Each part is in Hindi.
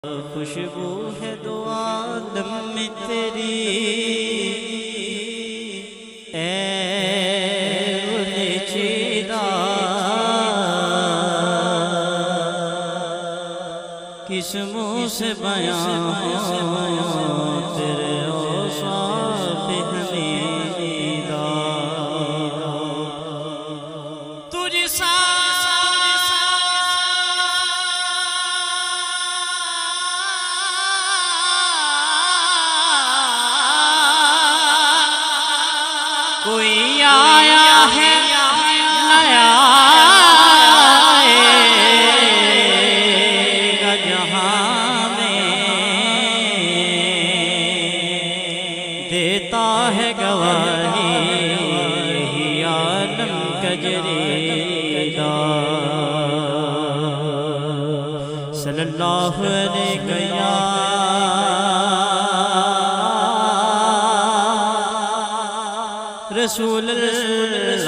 खुशबू है दो आलम में तेरी चीदा किस मुँह से बयां तेरे औसाफ हमीदा तुझ सा कोई आया है नया आएगा जहाँ में देता है गवाही आलम कजरीदा सल्लल्लाहु अलैहि रसूल अल्लाह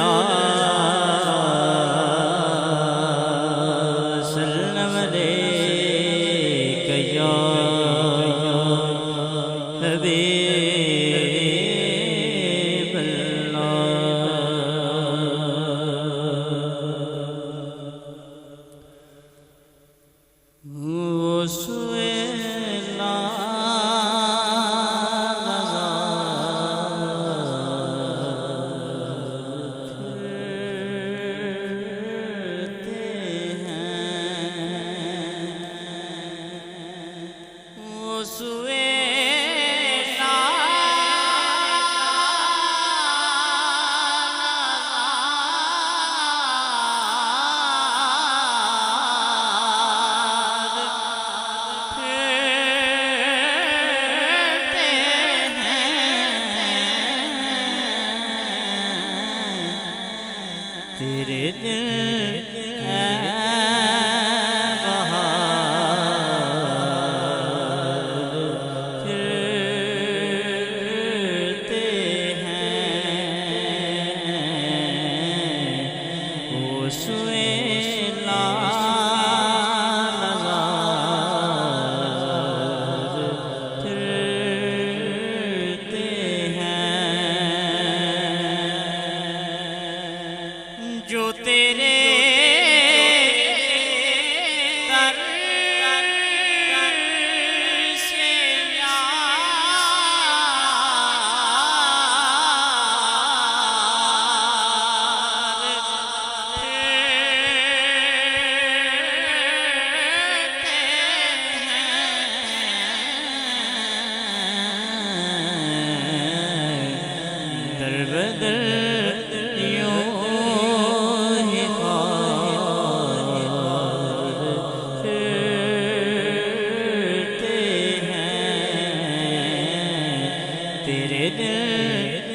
सल्लम अलैका या हबीब तेरे दिल जो तेरे दर से दर बदर तेरे दिल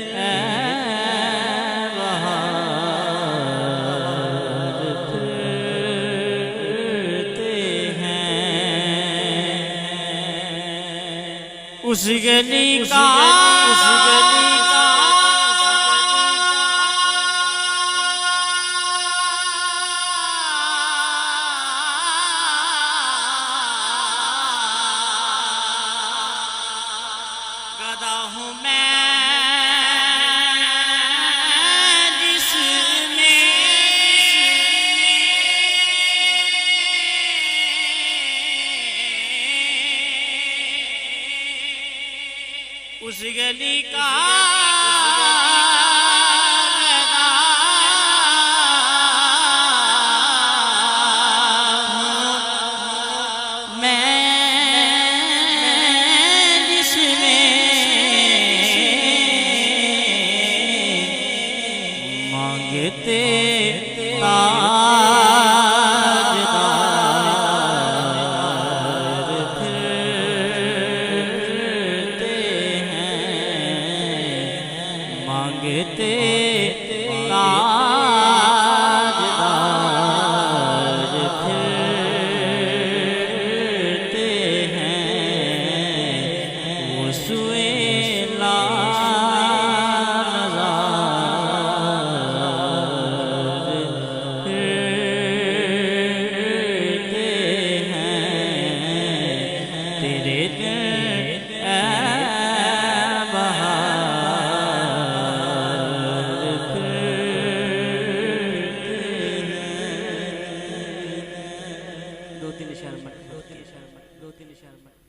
बहार फिरते हैं उस गली का गदा हूँ मैं जिसमें उस गली का गदा मैं मांगते ताजदार फिरते हैं तेरे दो तीन इशारे मत